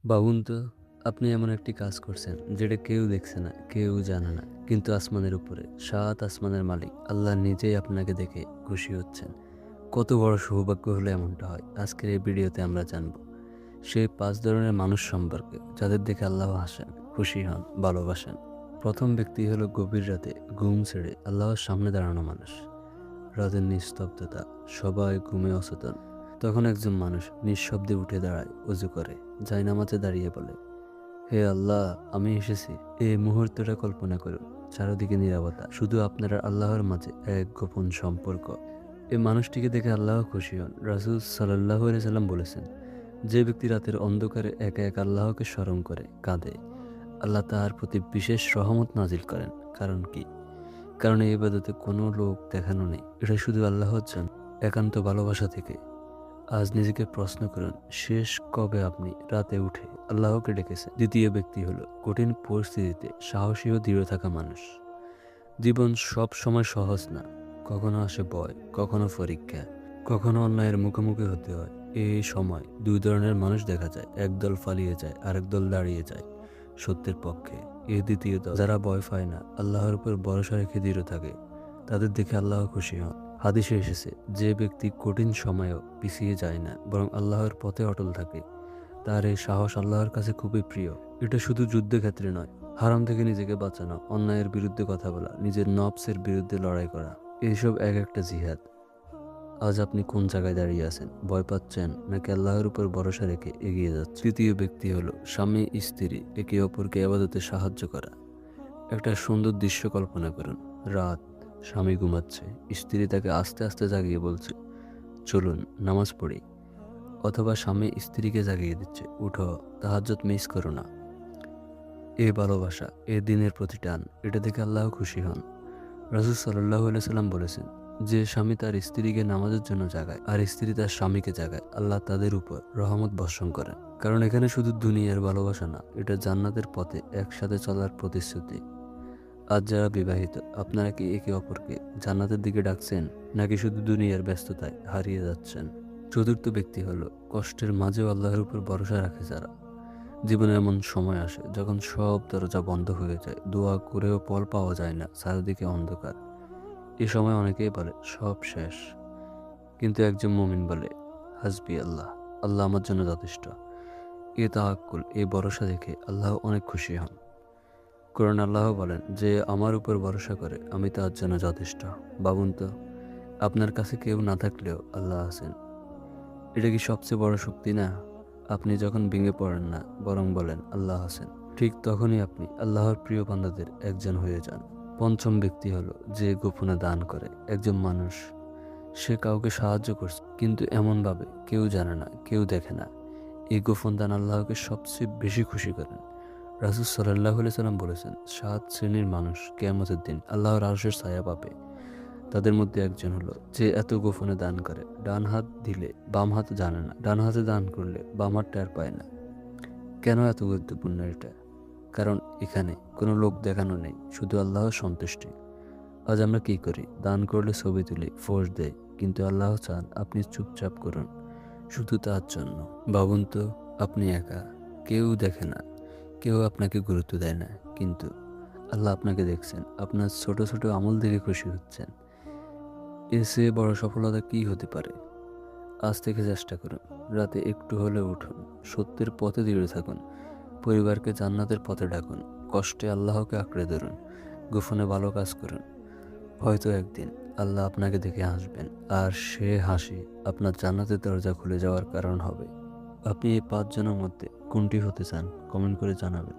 ভাবুন তো, আপনি এমন একটি কাজ করছেন যেটা কেউ দেখছে না, কেউ জানে না, কিন্তু আসমানের উপরে ৭ আসমানের মালিক আল্লাহ নিজেই আপনাকে দেখে খুশি হচ্ছেন। কত বড় সৌভাগ্য হলে এমনটা হয়, আজকের এই ভিডিওতে আমরা জানব সেই ৫ ধরনের মানুষ সম্পর্কে যাদের দেখে আল্লাহ হাসেন, খুশি হন, ভালোবাসেন। প্রথম ব্যক্তি হলো গভীর রাতে ঘুম ছেড়ে আল্লাহর সামনে দাঁড়ানো মানুষ। রাতের নিস্তব্ধতা, সবাই ঘুমে অচেতন। তখন একজন মানুষ নিঃশব্দে উঠে দাঁড়ায়, অজু করে, জায়নামাজে দাঁড়িয়ে বলে, হে আল্লাহ, আমি এসেছি। এই মুহূর্তটা কল্পনা করুন, চারদিকে নীরবতা, শুধু আপনার আর আল্লাহর মাঝে এক গোপন সম্পর্ক। এই মানুষটিকে দেখে আল্লাহ খুশি হন। রাসূল সাল্লাল্লাহু আলাইহি সাল্লাম বলেছেন, যে ব্যক্তি রাতের অন্ধকারে একা একা আল্লাহকে স্মরণ করে কাঁদে, আল্লাহ তার প্রতি বিশেষ রহমত নাজিল করেন। কারণ কি? কারণ এই ইবাদতে কোনো লোক দেখানো নেই, এটা শুধু আল্লাহর জন্য, একান্ত ভালোবাসা থেকে। আজ নিজেকে প্রশ্ন করুন, শেষ কবে আপনি রাতে উঠে আল্লাহকে ডেকেছেন? দ্বিতীয় ব্যক্তি হলো কঠিন পরিস্থিতিতে সাহসী ও দৃঢ় থাকা মানুষ। জীবন সব সময় সহজ না, কখনো আসে ভয়, কখনো পরীক্ষা, কখনো অন্যায়ের মুখোমুখি হতে হয়। এই সময় দুই ধরনের মানুষ দেখা যায়, একদল পালিয়ে যায়, আরেক দল দাঁড়িয়ে যায় সত্যের পক্ষে। এই দ্বিতীয় দল, যারা ভয় পায় না, আল্লাহর উপর ভরসা রেখে দৃঢ় থাকে, তাদের দেখে আল্লাহ খুশি হন। হাদিসে এসেছে, যে ব্যক্তি কঠিন সময়েও পিছিয়ে যায় না, বরং আল্লাহর পথে অটল থাকে, তার এই সাহস আল্লাহর কাছে খুবই প্রিয়। এটা শুধু যুদ্ধক্ষেত্রে নয়, হারাম থেকে নিজেকে বাঁচানো, অন্যায়ের বিরুদ্ধে কথা বলা, নিজের নফসের বিরুদ্ধে লড়াই করা, এইসব এক একটা জিহাদ। আজ আপনি কোন জায়গায় দাঁড়িয়ে আছেন? ভয় পাচ্ছেন নাকি আল্লাহর উপর ভরসা রেখে এগিয়ে যাচ্ছেন? তৃতীয় ব্যক্তি হলো স্বামী স্ত্রী একে অপরকে ইবাদতে সাহায্য করা। একটা সুন্দর দৃশ্য কল্পনা করুন। রাত, স্বামী ঘুমাচ্ছে, স্ত্রী তাকে আস্তে আস্তে জাগিয়ে বলছে, চলুন নামাজ পড়ি। অথবা স্বামী স্ত্রীকে জাগিয়ে দিচ্ছে, উঠো, তাহাজ্জুদ মিস করো না। এ ভালোবাসা, এ দিনের প্রতি টান, এটা দেখে আল্লাহ খুশি হন। রাসূল সাল্লাল্লাহু আলাইহি সাল্লাম বলেছেন, যে স্বামী তার স্ত্রীকে নামাজের জন্য জাগায় আর স্ত্রী তার স্বামীকে জাগায়, আল্লাহ তাদের উপর রহমত বর্ষণ করেন। কারণ এখানে শুধু দুনিয়ার ভালোবাসা না, এটা জান্নাতের পথে একসাথে চলার প্রতিশ্রুতি। আজ যারা বিবাহিত, আপনারা কি একে অপরকে জান্নাতের দিকে ডাকছেন, নাকি শুধু দুনিয়ার ব্যস্ততায় হারিয়ে যাচ্ছেন? চতুর্থ ব্যক্তি হলো কষ্টের মাঝেও আল্লাহর উপর ভরসা রাখে যারা। জীবনে এমন সময় আসে যখন সব দরজা বন্ধ হয়ে যায়, দোয়া করেও ফল পাওয়া যায় না, চারিদিকে অন্ধকার। এ সময় অনেকেই বলে সব শেষ, কিন্তু একজন মুমিন বলে, হাসবি আল্লাহ, আল্লাহ আমার জন্য যথেষ্ট। এ তাওয়াক্কুল, এই ভরসা দেখে আল্লাহ অনেক খুশি হন। কোরআন আল্লাহ বলেন, যে আমার উপর ভরসা করে আমি তার জন্য যথেষ্ট। ভাবুন তো, আপনার কাছে কেউ না থাকলেও আল্লাহ আছেন। এটা কি সবচেয়ে বড় শক্তি না? আপনি যখন ভেঙে পড়েন না, বরং বলেন আল্লাহ আছেন, ঠিক তখনই আপনি আল্লাহর প্রিয় বান্দাদের একজন হয়ে যান। পঞ্চম ব্যক্তি হলো যে গোপনে দান করে। একজন মানুষ, সে কাউকে সাহায্য করছে, কিন্তু এমনভাবে কেউ জানে না, কেউ দেখে না। এই গোপন দান আল্লাহকে সবচেয়ে বেশি খুশি করেন। রাসূল সাল্লাল্লাহু আলাইহি সাল্লাম বলেছেন, ৭ শ্রেণীর মানুষ কিয়ামতের দিন আল্লাহর আরশের ছায়া পাবে। তাদের মধ্যে একজন হলো যে এত গোপনে দান করে, ডান হাত দিলে বাম হাত জানে না, ডান হাতে দান করলে বাম হাত টের পায় না। কেন এত গুরুত্বপূর্ণ এটা? কারণ এখানে কোনো লোক দেখানো নেই, শুধু আল্লাহর সন্তুষ্টি। আজ আমরা কি করি? দান করলে ছবি তুলি, পোস্ট দেই, কিন্তু আল্লাহ চান আপনি চুপচাপ করুন, শুধু তার জন্য। ভাবুন তো, আপনি একা, কেউ দেখে না, কেউ আপনাকে গুরুত্ব দেয় না, কিন্তু আল্লাহ আপনাকে দেখছেন, আপনার ছোট ছোট আমল দেখে খুশি হচ্ছেন। এর চেয়ে বড় সফলতা কী হতে পারে? আজ থেকে চেষ্টা করুন, রাতে একটু হলে উঠুন, সত্যের পথে দৃঢ় থাকুন, পরিবারকে জান্নাতের পথে ডাকুন, কষ্টে আল্লাহকে আঁকড়ে ধরুন, গোপনে ভালো কাজ করুন। হয়তো একদিন আল্লাহ আপনাকে দেখে হাসবেন, আর সে হাসি আপনার জান্নাতের দরজা খুলে যাওয়ার কারণ হবে। আপনি এই ৫ জনের মধ্যে কোনটি হতে চান? কমেন্ট করে জানাবেন।